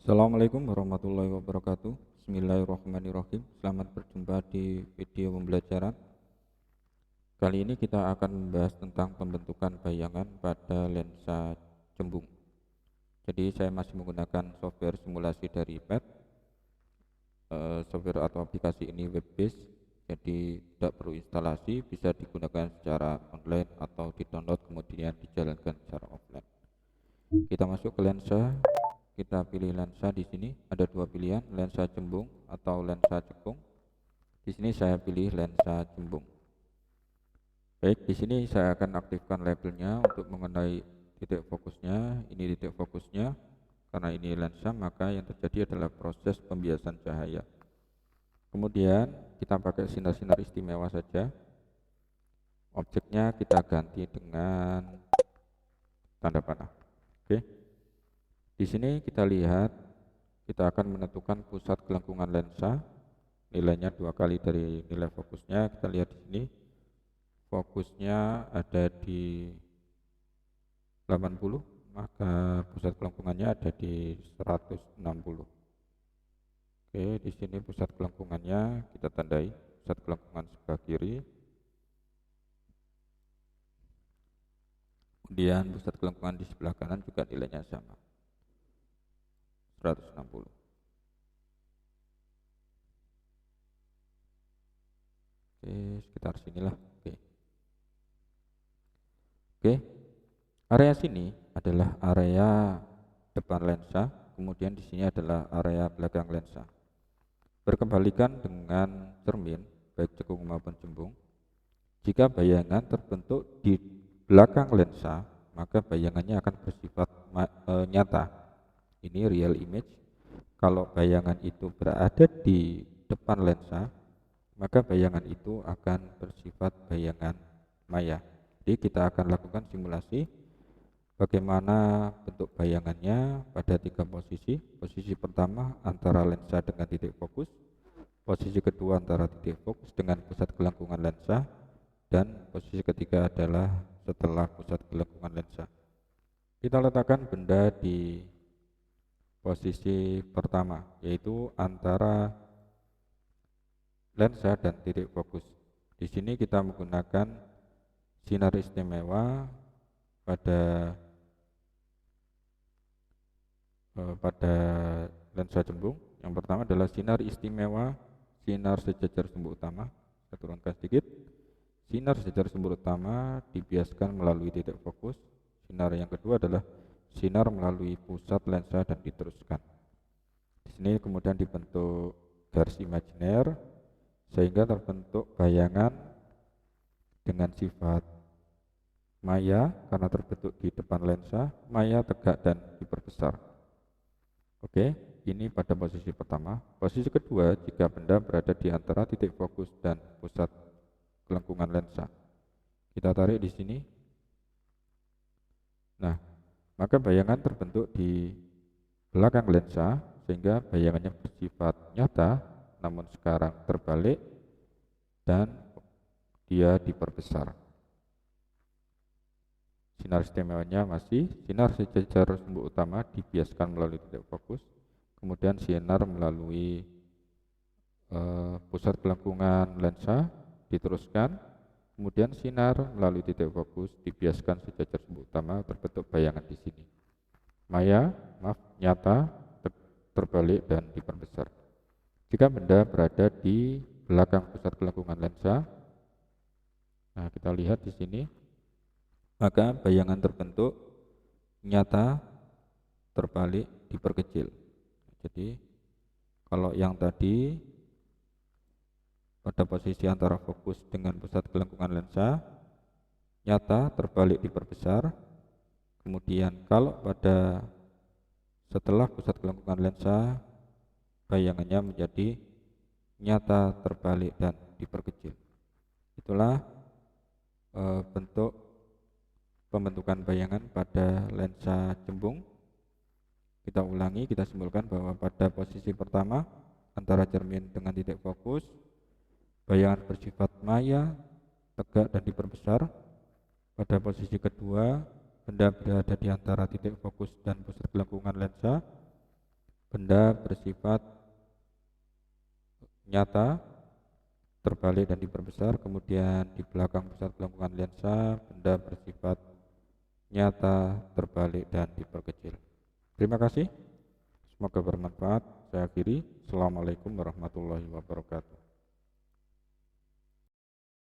Assalamualaikum warahmatullahi wabarakatuh. Bismillahirrahmanirrahim. Selamat berjumpa di video pembelajaran. Kali ini kita akan membahas tentang pembentukan bayangan pada lensa cembung. Jadi saya masih menggunakan software simulasi dari PET. Software atau aplikasi ini web based, jadi tidak perlu instalasi, bisa digunakan secara online atau di-download kemudian dijalankan secara offline. Kita masuk ke lensa. Kita pilih lensa. Di sini ada dua pilihan, lensa cembung atau lensa cekung. Di sini saya pilih lensa cembung. Baik, di sini saya akan aktifkan labelnya untuk mengenai titik fokusnya. Ini titik fokusnya. Karena ini lensa, maka yang terjadi adalah proses pembiasan cahaya. Kemudian kita pakai sinar-sinar istimewa saja. Objeknya kita ganti dengan tanda panah. Oke. Di sini kita lihat, kita akan menentukan pusat gelengkungan lensa. Nilainya 2 kali dari nilai fokusnya. Kita lihat di sini, fokusnya ada di 80, maka pusat gelengkungannya ada di 160. Oke, di sini pusat gelengkungannya kita tandai, pusat gelengkungan sebelah kiri. Kemudian pusat gelengkungan di sebelah kanan juga nilainya sama, 160. Oke, sekitar sinilah. Oke, area sini adalah area depan lensa, kemudian di sini adalah area belakang lensa. Berkebalikan dengan cermin, baik cekung maupun cembung, jika bayangan terbentuk di belakang lensa, maka bayangannya akan bersifat nyata. Ini real image. Kalau bayangan itu berada di depan lensa, maka bayangan itu akan bersifat bayangan maya. Jadi kita akan lakukan simulasi bagaimana bentuk bayangannya pada 3 posisi. Posisi pertama antara lensa dengan titik fokus, posisi kedua antara titik fokus dengan pusat gelengkungan lensa, dan posisi ketiga adalah setelah pusat gelengkungan lensa. Kita letakkan benda di posisi pertama, yaitu antara lensa dan titik fokus. Di sini kita menggunakan sinar istimewa pada lensa cembung. Yang pertama adalah sinar istimewa sinar sejajar sumbu utama. Saya turunkan sedikit. Sinar sejajar sumber utama dibiaskan melalui titik fokus. Sinar yang kedua adalah sinar melalui pusat lensa dan diteruskan. Di sini kemudian dibentuk garis imajiner sehingga terbentuk bayangan dengan sifat maya karena terbentuk di depan lensa, maya tegak dan diperbesar. Oke, ini pada posisi pertama. Posisi kedua, jika benda berada di antara titik fokus dan pusat gelengkungan lensa. Kita tarik di sini. Nah, maka bayangan terbentuk di belakang lensa sehingga bayangannya bersifat nyata, namun sekarang terbalik dan dia diperbesar. Sinar istimewanya masih sinar sejajar sumbu utama dibiaskan melalui titik fokus, kemudian sinar melalui pusat gelengkungan lensa diteruskan, kemudian sinar melalui titik fokus dibiaskan sejajar sumbu utama, terbentuk bayangan di sini. Maya, nyata, terbalik dan diperbesar. Jika benda berada di belakang pusat gelengkungan lensa, nah kita lihat di sini, maka bayangan terbentuk nyata, terbalik, diperkecil. Jadi kalau yang tadi pada posisi antara fokus dengan pusat gelengkungan lensa, nyata, terbalik, diperbesar. Kemudian kalau pada setelah pusat gelengkungan lensa, bayangannya menjadi nyata, terbalik, dan diperkecil. Itulah bentuk pembentukan bayangan pada lensa cembung. Kita ulangi, kita simpulkan bahwa pada posisi pertama antara cermin dengan titik fokus, bayangan bersifat maya, tegak dan diperbesar. Pada posisi kedua, benda berada di antara titik fokus dan pusat gelengkungan lensa. benda bersifat nyata, terbalik dan diperbesar. Kemudian di belakang pusat kelengkungan lensa, benda bersifat nyata, terbalik dan diperkecil. Terima kasih. Semoga bermanfaat. Saya akhiri. Assalamualaikum warahmatullahi wabarakatuh.